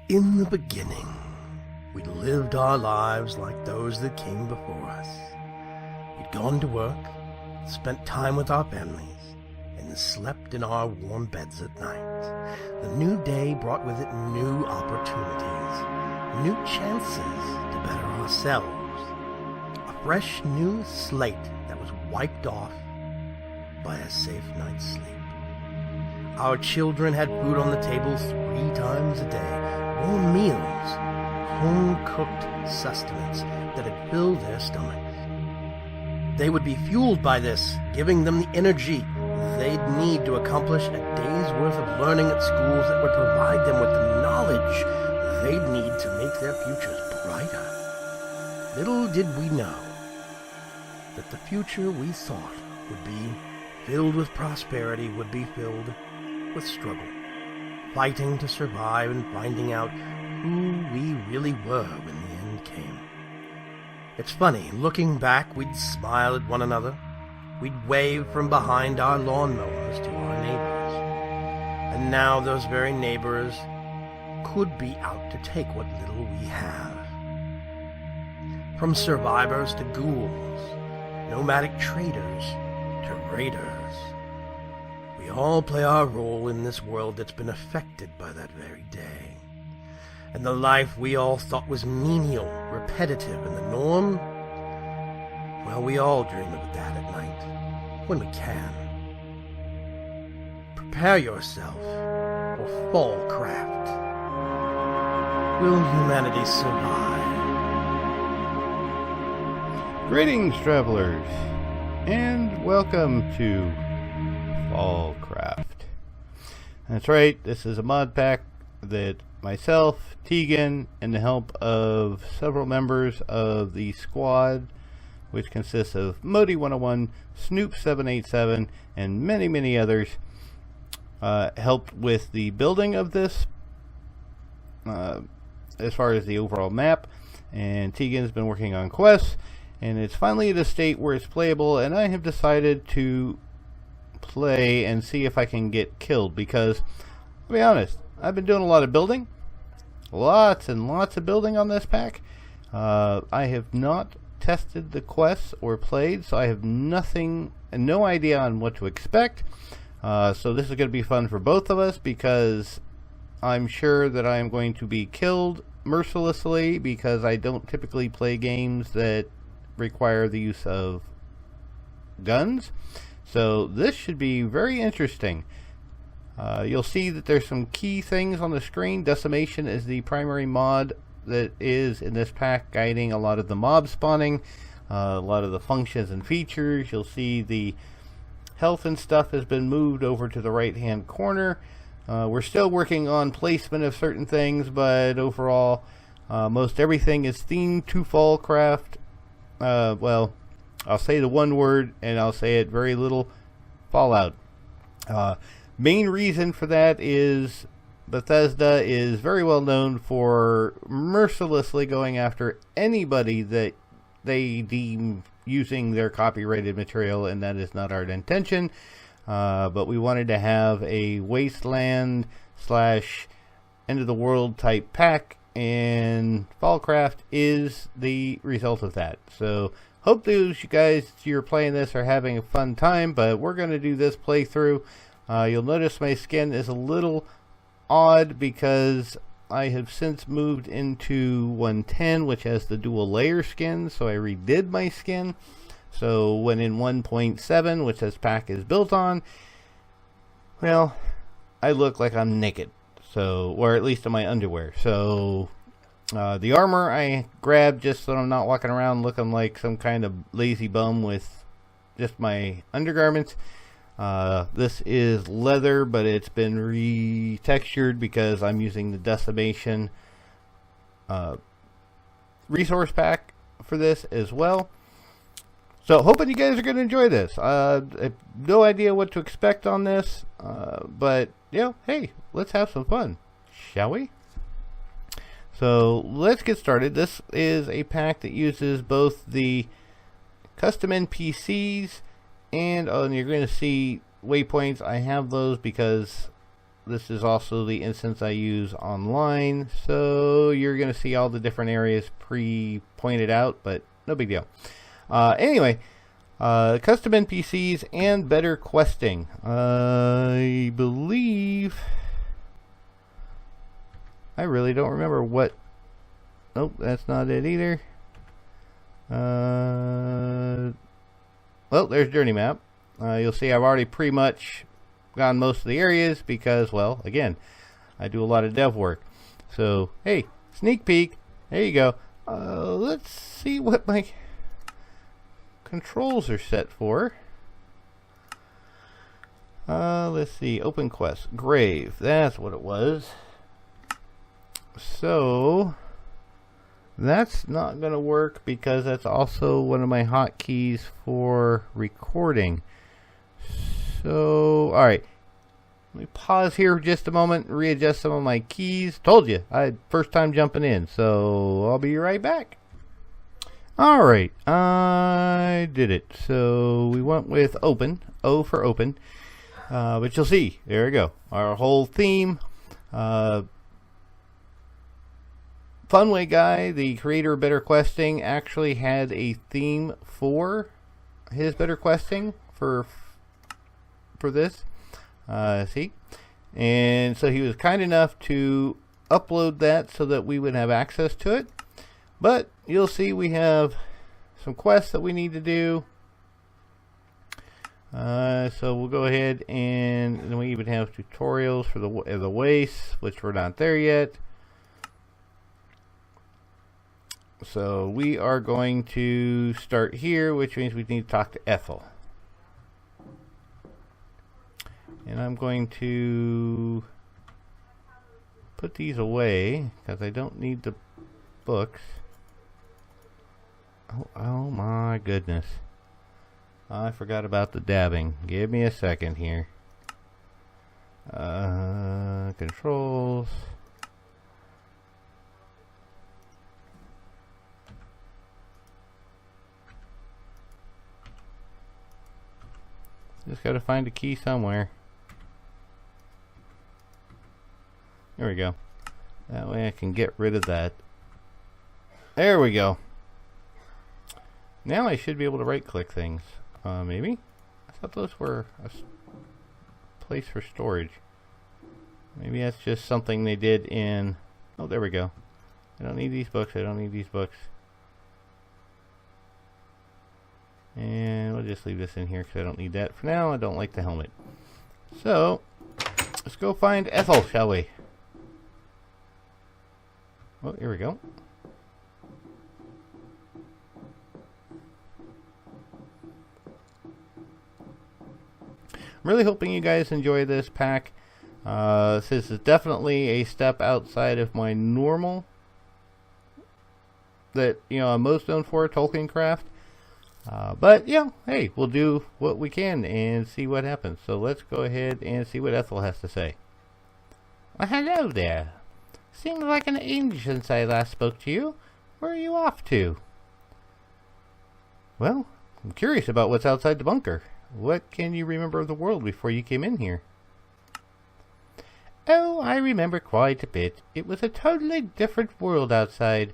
In the beginning, we lived our lives like those that came before us. We'd gone to work, spent time with our families, and slept in our warm beds at night. The new day brought with it new opportunities, new chances to better ourselves, a fresh new slate that was wiped off by a safe night's sleep. Our children had food on the table 3 times a day, warm meals, home-cooked sustenance that had filled their stomachs. They would be fueled by this, giving them the energy they'd need to accomplish a day's worth of learning at schools that would provide them with the knowledge they'd need to make their futures brighter. Little did we know that the future we thought would be filled with prosperity would be filled with struggle, fighting to survive and finding out who we really were when the end came. It's funny, looking back, we'd smile at one another. We'd wave from behind our lawnmowers to our neighbors. And now those very neighbors could be out to take what little we have. From survivors to ghouls, nomadic traders to raiders, we all play our role in this world that's been affected by that very day. And the life we all thought was menial, repetitive, and the norm, well, we all dream of that at night, when we can. Prepare yourself for FallCraft. Will humanity survive? Greetings, travelers, and welcome to FallCraft. That's right, this is a mod pack that myself, Tegan, and the help of several members of the squad, which consists of Modi101, Snoop787, and many others, helped with the building of this, as far as the overall map. And Tegan's been working on quests, and it's finally at a state where it's playable, and I have decided to play and see if I can get killed, because, I'll be honest, I've been doing a lot of building, lots and lots of building on this pack. I have not tested the quests or played, so I have no idea on what to expect. So this is going to be fun for both of us, because I'm sure that I am going to be killed mercilessly, because I don't typically play games that require the use of guns. So this should be very interesting. You'll see that there's some key things on the screen. Decimation is the primary mod that is in this pack, guiding a lot of the mob spawning, a lot of the functions and features. You'll see the health and stuff has been moved over to the right hand corner. We're still working on placement of certain things, but overall most everything is themed to FallCraft. Well, I'll say the one word, and I'll say it very little: Fallout. Main reason for that is Bethesda is very well known for mercilessly going after anybody that they deem using their copyrighted material, and that is not our intention. But we wanted to have a wasteland / end of the world type pack, and FallCraft is the result of that. So hope those you guys you're playing this are having a fun time, but we're going to do this playthrough. You'll notice my skin is a little odd because I have since moved into 110, which has the dual layer skin, so I redid my skin. So when in 1.7, which this pack is built on, well, I look like I'm naked, so, or at least in my underwear. So the armor I grabbed just so I'm not walking around looking like some kind of lazy bum with just my undergarments. This is leather, but it's been retextured because I'm using the Decimation resource pack for this as well. So hoping you guys are going to enjoy this. I have no idea what to expect on this, but hey, let's have some fun, shall we? So let's get started. This is a pack that uses both the custom NPCs and you're going to see waypoints. I have those because this is also the instance I use online, so you're going to see all the different areas pre-pointed out, but no big deal. Anyway, custom NPCs and better questing. I believe... I really don't remember what... Nope, that's not it either. Well, there's Journey Map. You'll see I've already pretty much gone most of the areas because, well, again, I do a lot of dev work. So, hey, sneak peek. There you go. Let's see what my controls are set for. Let's see. Open quest. Grave. That's what it was. So, that's not going to work because that's also one of my hotkeys for recording. So, alright. Let me pause here just a moment and readjust some of my keys. Told you, first time jumping in, so I'll be right back. Alright, I did it. So, we went with open, O for open. But you'll see, there we go. Our whole theme. Funway Guy, the creator of Better Questing, actually had a theme for his Better Questing for this. See? And so he was kind enough to upload that so that we would have access to it. But you'll see we have some quests that we need to do. So we'll go ahead and then we even have tutorials for the wastes, which we're not there yet. So we are going to start here, which means we need to talk to Ethel. And I'm going to put these away because I don't need the books. Oh my goodness. I forgot about the dabbing. Give me a second here. Controls. Just gotta find a key somewhere. There we go. That way I can get rid of that. There we go. Now I should be able to right click things. Maybe? I thought those were a place for storage. Maybe that's just something they did in... Oh, there we go. I don't need these books. I don't need these books. And we'll just leave this in here because I don't need that. For now, I don't like the helmet. So, let's go find Ethel, shall we? Oh, here we go. I'm really hoping you guys enjoy this pack. This is definitely a step outside of my normal that, I'm most known for, Tolkiencraft. But, hey, we'll do what we can and see what happens. So let's go ahead and see what Ethel has to say. Well, hello there. Seems like an age since I last spoke to you. Where are you off to? Well, I'm curious about what's outside the bunker. What can you remember of the world before you came in here? Oh, I remember quite a bit. It was a totally different world outside.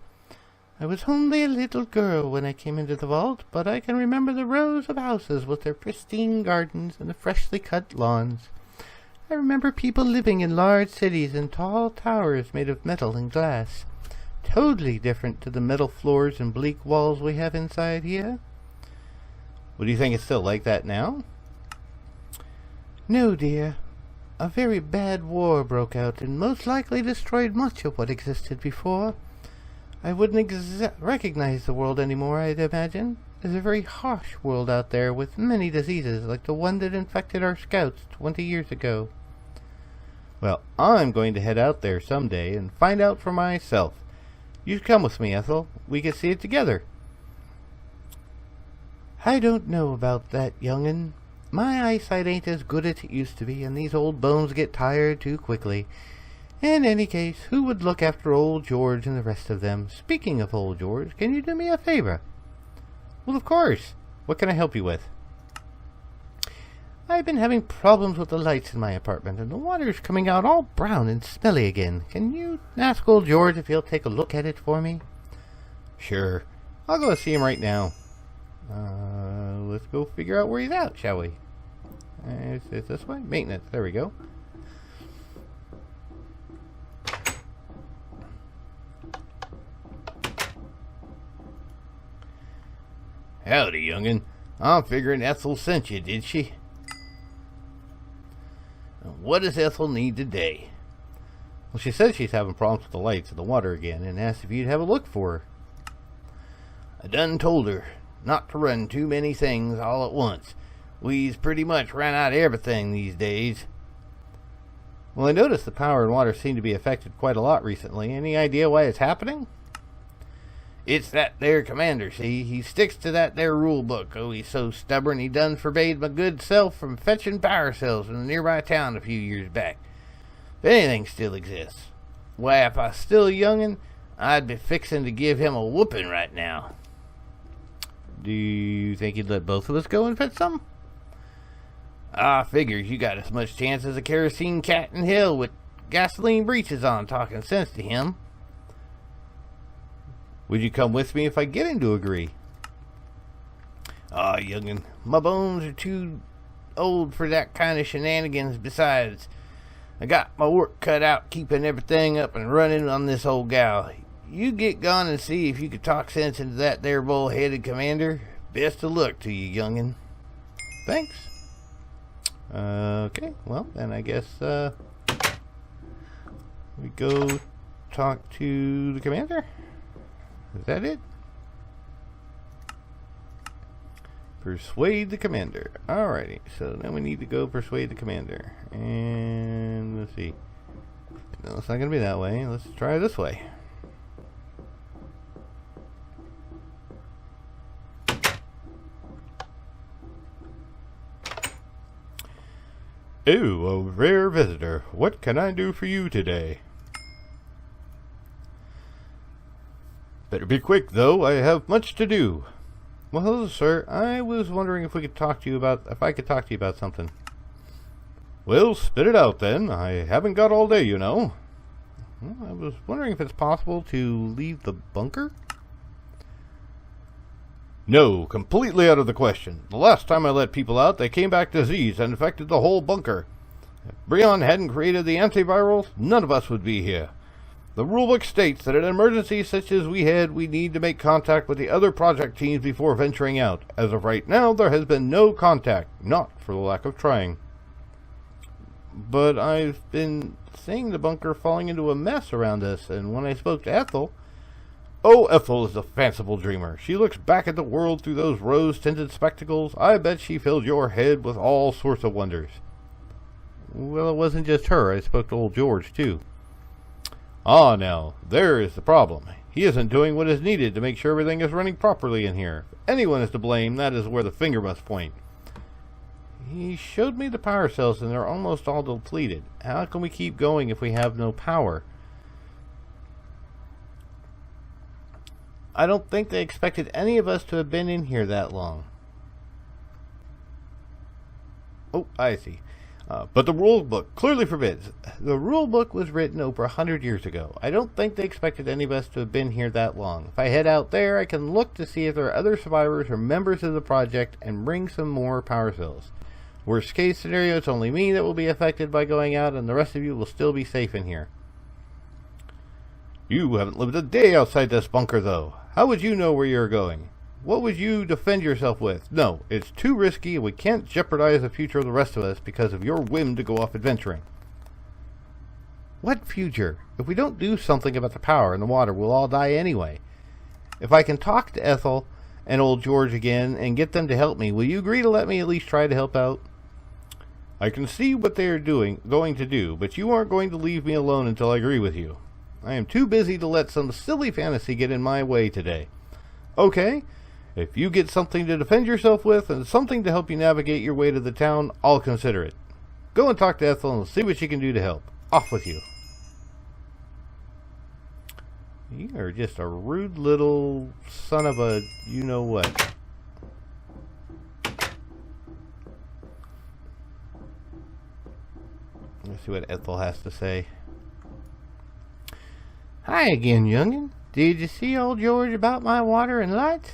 I was only a little girl when I came into the vault, but I can remember the rows of houses with their pristine gardens and the freshly cut lawns. I remember people living in large cities in tall towers made of metal and glass. Totally different to the metal floors and bleak walls we have inside here. Well, do you think it's still like that now? No, dear. A very bad war broke out and most likely destroyed much of what existed before. I wouldn't recognize the world anymore, I'd imagine. There's a very harsh world out there with many diseases like the one that infected our scouts 20 years ago. Well, I'm going to head out there someday and find out for myself. You come with me, Ethel. We can see it together. I don't know about that, young'un. My eyesight ain't as good as it used to be, and these old bones get tired too quickly. In any case, who would look after old George and the rest of them? Speaking of old George, can you do me a favor? Well, of course. What can I help you with? I've been having problems with the lights in my apartment, and the water's coming out all brown and smelly again. Can you ask old George if he'll take a look at it for me? Sure. I'll go see him right now. Let's go figure out where he's at, shall we? It's this way? Maintenance. There we go. Howdy, youngin'. I'm figuring Ethel sent you, did she? What does Ethel need today? Well, she said she's having problems with the lights and the water again, and asked if you'd have a look for her. I done told her not to run too many things all at once. We's pretty much ran out of everything these days. Well, I noticed the power and water seem to be affected quite a lot recently. Any idea why it's happening? It's that there commander, see? He sticks to that there rule book. Oh, he's so stubborn he done forbade my good self from fetching power cells from the nearby town a few years back. If anything still exists. Why, if I was still a youngin', I'd be fixing to give him a whooping right now. Do you think you'd let both of us go and fetch some? I figures you got as much chance as a kerosene cat in hell with gasoline breeches on talking sense to him. Would you come with me if I get him to agree? Aw, youngin', my bones are too old for that kind of shenanigans. Besides, I got my work cut out keeping everything up and running on this old gal. You get gone and see if you could talk sense into that there bull-headed commander. Best of luck to you, youngin'. Thanks. Okay, well, then I guess, we go talk to the commander? Is that it? Persuade the commander. Alrighty, so now we need to go persuade the commander. And let's see. No, it's not going to be that way. Let's try this way. Oh, a rare visitor. What can I do for you today? Better be quick, though. I have much to do. Well, hello, sir. I was wondering if I could talk to you about something. Well, spit it out, then. I haven't got all day, you know. Well, I was wondering if it's possible to leave the bunker? No, completely out of the question. The last time I let people out, they came back diseased and infected the whole bunker. If Breon hadn't created the antivirals, none of us would be here. The rulebook states that in an emergency such as we had, we need to make contact with the other project teams before venturing out. As of right now, there has been no contact, not for the lack of trying. But I've been seeing the bunker falling into a mess around us, and when I spoke to Ethel... Oh, Ethel is a fanciful dreamer. She looks back at the world through those rose-tinted spectacles. I bet she filled your head with all sorts of wonders. Well, it wasn't just her. I spoke to old George, too. Ah, now, there is the problem. He isn't doing what is needed to make sure everything is running properly in here. If anyone is to blame, that is where the finger must point. He showed me the power cells, and they're almost all depleted. How can we keep going if we have no power? I don't think they expected any of us to have been in here that long. Oh, I see. But the rule book clearly forbids. The rule book was written over 100 years ago. I don't think they expected any of us to have been here that long. If I head out there, I can look to see if there are other survivors or members of the project and bring some more power cells. Worst case scenario, it's only me that will be affected by going out, and the rest of you will still be safe in here. You haven't lived a day outside this bunker, though. How would you know where you're going? What would you defend yourself with? No, it's too risky, and we can't jeopardize the future of the rest of us because of your whim to go off adventuring. What future? If we don't do something about the power and the water, we'll all die anyway. If I can talk to Ethel and old George again and get them to help me, will you agree to let me at least try to help out? I can see what they are going to do, but you aren't going to leave me alone until I agree with you. I am too busy to let some silly fantasy get in my way today. Okay? If you get something to defend yourself with and something to help you navigate your way to the town, I'll consider it. Go and talk to Ethel and see what she can do to help. Off with you. You are just a rude little son of a you-know-what. see what Ethel has to say. Hi again, youngin'. Did you see old George about my water and lights?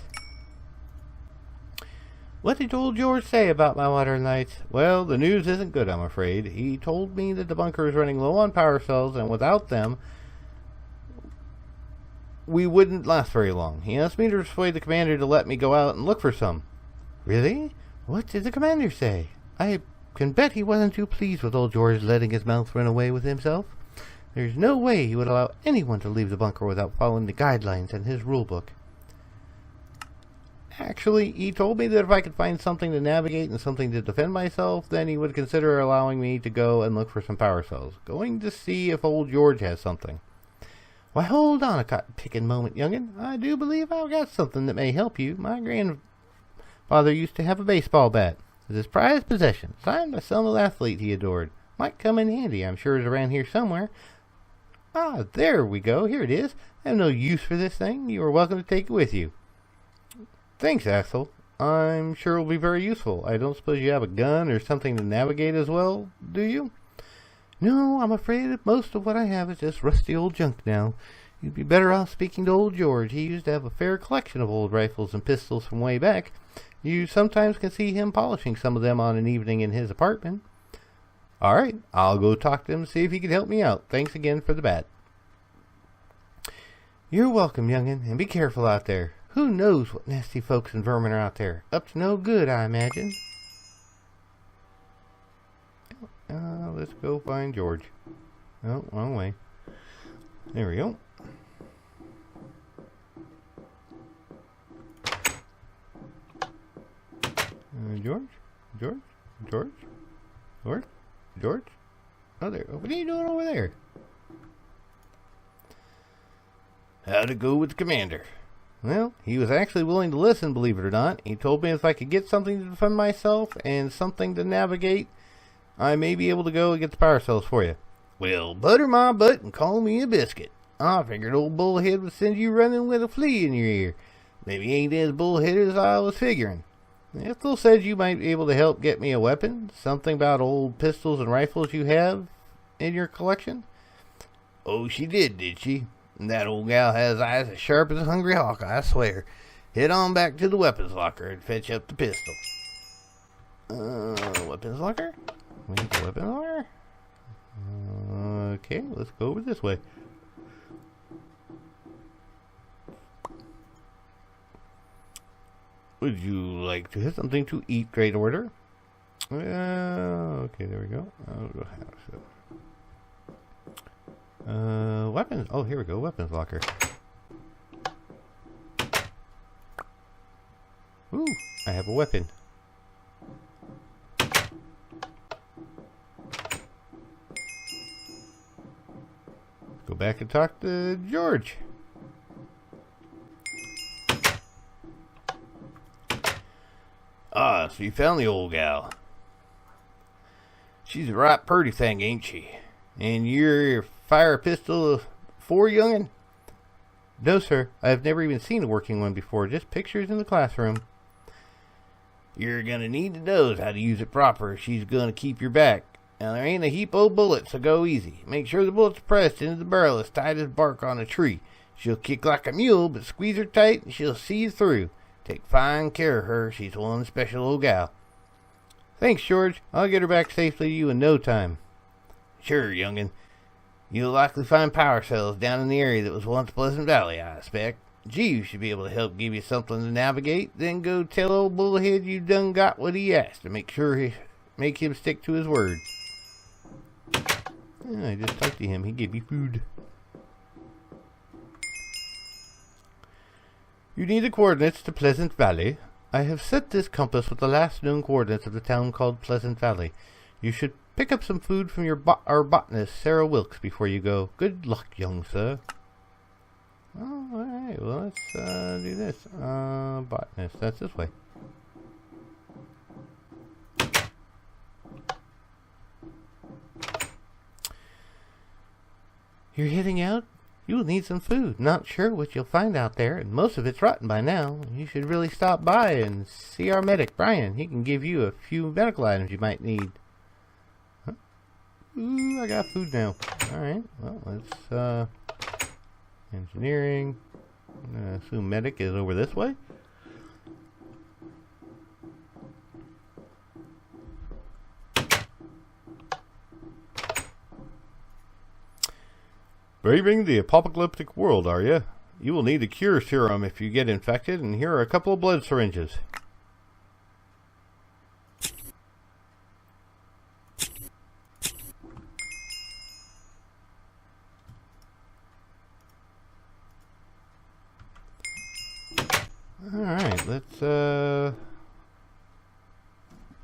What did old George say about my water and lights? Well, the news isn't good, I'm afraid. He told me that the bunker is running low on power cells, and without them, we wouldn't last very long. He asked me to persuade the commander to let me go out and look for some. Really? What did the commander say? I can bet he wasn't too pleased with old George letting his mouth run away with himself. There's no way he would allow anyone to leave the bunker without following the guidelines in his rule book. Actually, he told me that if I could find something to navigate and something to defend myself, then he would consider allowing me to go and look for some power cells. Going to see if old George has something. Why, hold on a cotton-picking moment, youngin'. I do believe I've got something that may help you. My grandfather used to have a baseball bat as his prized possession, signed by some athlete he adored. Might come in handy, I'm sure it's around here somewhere. Ah, there we go. Here it is. I have no use for this thing. You are welcome to take it with you. Thanks, Ethel. I'm sure it will be very useful. I don't suppose you have a gun or something to navigate as well, do you? No, I'm afraid that most of what I have is just rusty old junk now. You'd be better off speaking to old George. He used to have a fair collection of old rifles and pistols from way back. You sometimes can see him polishing some of them on an evening in his apartment. All right, I'll go talk to him and see if he can help me out. Thanks again for the bat. You're welcome, youngin', and be careful out there. Who knows what nasty folks and vermin are out there? Up to no good, I imagine. Let's go find George. Oh, wrong way. There we go. George? Oh, there. What are you doing over there? How'd it go with the commander? Well, he was actually willing to listen, believe it or not. He told me if I could get something to defend myself and something to navigate, I may be able to go and get the power cells for you. Well, butter my butt and call me a biscuit. I figured old Bullhead would send you running with a flea in your ear. Maybe ain't as bullheaded as I was figuring. Ethel said you might be able to help get me a weapon. Something about old pistols and rifles you have in your collection. Oh, she did she? That old gal has eyes as sharp as a hungry hawk, I swear. Head on back to the weapons locker and fetch up the pistol. Weapons locker? Where's the weapons locker? Okay, let's go over this way. Would you like to have something to eat, GreatOrator? Okay, there we go. I'll go have weapons. Oh, here we go. Weapons locker. Ooh, I have a weapon. Go back and talk to George. Ah, so you found the old gal. She's a right purty thing, ain't she? And you're fire a pistol for youngin'? No, sir. I've never even seen a working one before. Just pictures in the classroom. You're gonna need to know how to use it proper if she's gonna keep your back. Now, there ain't a heap o' bullets, so go easy. Make sure the bullet's pressed into the barrel as tight as bark on a tree. She'll kick like a mule, but squeeze her tight and she'll see you through. Take fine care of her. She's one special old gal. Thanks, George. I'll get her back safely to you in no time. Sure, youngin'. You'll likely find power cells down in the area that was once Pleasant Valley, I expect. Jeeves should be able to help give you something to navigate. Then go tell old Bullhead you done got what he asked, and make him stick to his word. Yeah, I just talked to him. He gave me food. You need the coordinates to Pleasant Valley. I have set this compass with the last known coordinates of the town called Pleasant Valley. You should pick up some food from our botanist, Sarah Wilkes, before you go. Good luck, young sir. Oh, alright, well, let's do this. Botanist, that's this way. You're heading out? You'll need some food. Not sure what you'll find out there, and most of it's rotten by now. You should really stop by and see our medic, Brian. He can give you a few medical items you might need. Huh? Ooh, I got food now. Alright, well, let's, engineering. I'm gonna assume medic is over this way. Braving the apocalyptic world, are you? You will need a cure serum if you get infected, and here are a couple of blood syringes. Alright, let's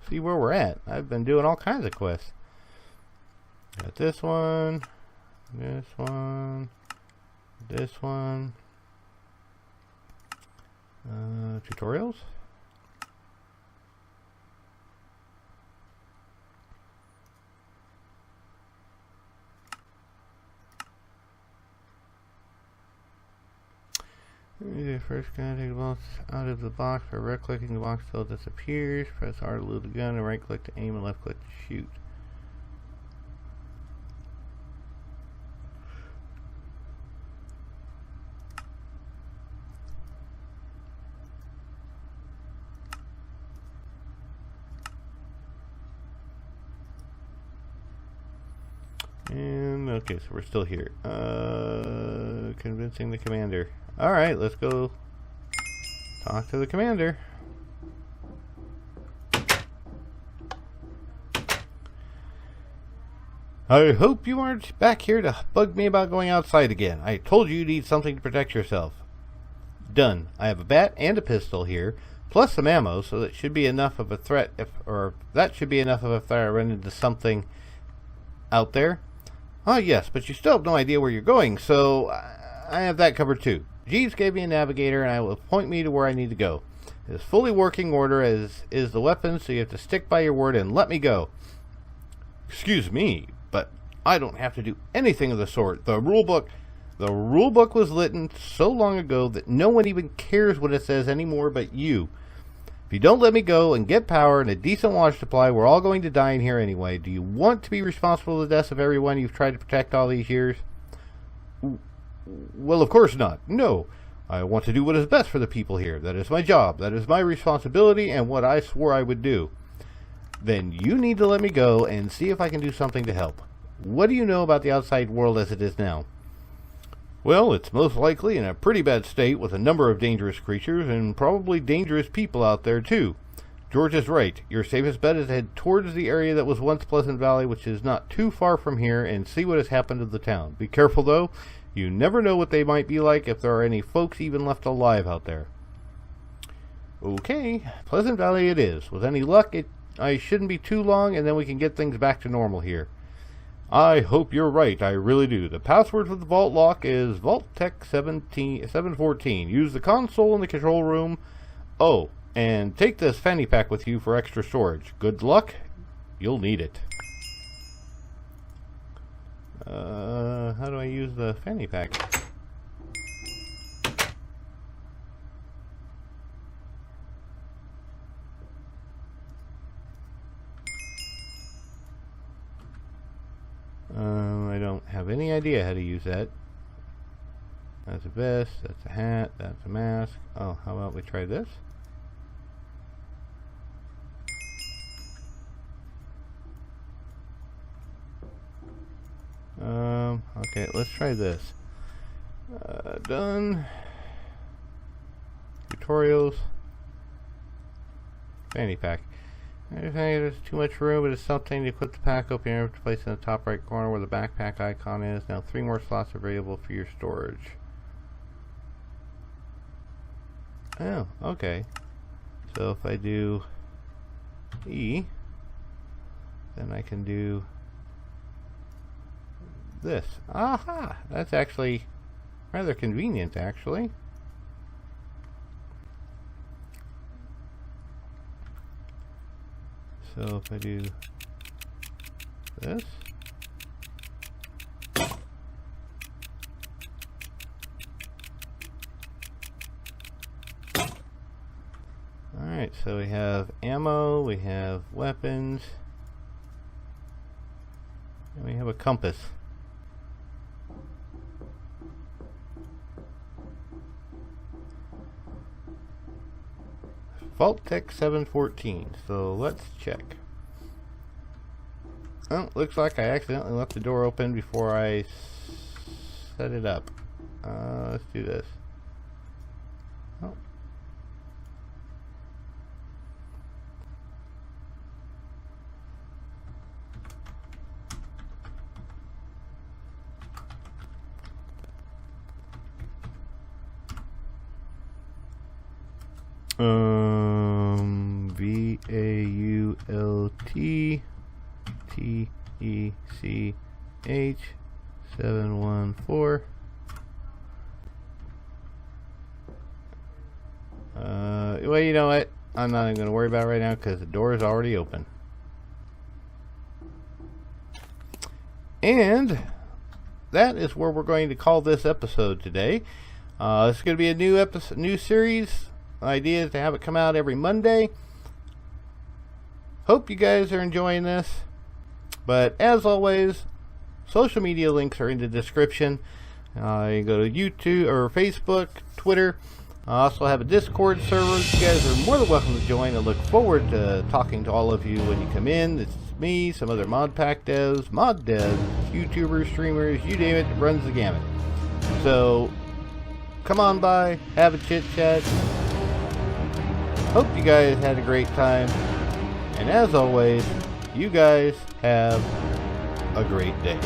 see where we're at. I've been doing all kinds of quests. Got this one, this one, this one. Tutorials. First, take the box out of the box by right-clicking the box till it disappears. Press R to load the gun, and right-click to aim, and left-click to shoot. And okay, so we're still here. Convincing the commander. Alright, let's go talk to the commander. I hope you aren't back here to bug me about going outside again. I told you need something to protect yourself. Done. I have a bat and a pistol here, plus some ammo, so that should be enough of a threat that should be enough of a threat I run into something out there. Ah, yes, but you still have no idea where you're going, so I have that covered too. Jeeves gave me a navigator, and I will point me to where I need to go. It is fully working order, as is the weapon, so you have to stick by your word and let me go. Excuse me, but I don't have to do anything of the sort. The rulebook was written so long ago that no one even cares what it says anymore but you. If you don't let me go and get power and a decent water supply, we're all going to die in here anyway. Do you want to be responsible for the deaths of everyone you've tried to protect all these years? Well, of course not. No. I want to do what is best for the people here. That is my job. That is my responsibility and what I swore I would do. Then you need to let me go and see if I can do something to help. What do you know about the outside world as it is now? Well, it's most likely in a pretty bad state with a number of dangerous creatures and probably dangerous people out there too. George is right. Your safest bet is to head towards the area that was once Pleasant Valley, which is not too far from here, and see what has happened to the town. Be careful though. You never know what they might be like, if there are any folks even left alive out there. Okay, Pleasant Valley it is. With any luck, I shouldn't be too long, and then we can get things back to normal here. I hope you're right, I really do. The password for the vault lock is VaultTech714. Use the console in the control room. Oh, and take this fanny pack with you for extra storage. Good luck. You'll need it. How do I use the fanny pack? I don't have any idea how to use that. That's a vest, that's a hat, that's a mask. Oh, how about we try this? Okay, let's try this. Done. Tutorials. Fanny pack. There's too much room, but it's something to equip the pack. Open your to place in the top right corner where the backpack icon is. Now 3 more slots available for your storage. Oh, okay. So if I do E, then I can do this. Aha! That's actually rather convenient, actually. So if I do this, alright, so we have ammo, we have weapons, We have a compass. Vault-Tec 714. So let's check. Oh, looks like I accidentally left the door open before I set it up. Let's do this. Oh. VAULTTECH 714. Well, you know what? I'm not even going to worry about it right now because the door is already open. And that is where we're going to call this episode today. It's going to be a new episode, new series. The idea is to have it come out every Monday. Hope you guys are enjoying this. But as always, social media links are in the description. You can go to YouTube or Facebook, Twitter. I also have a Discord server. You guys are more than welcome to join. I look forward to talking to all of you when you come in. It's me, some other mod pack devs, YouTubers, streamers, you name it, it runs the gamut. So come on by, have a chit chat. Hope you guys had a great time. And as always, you guys have a great day.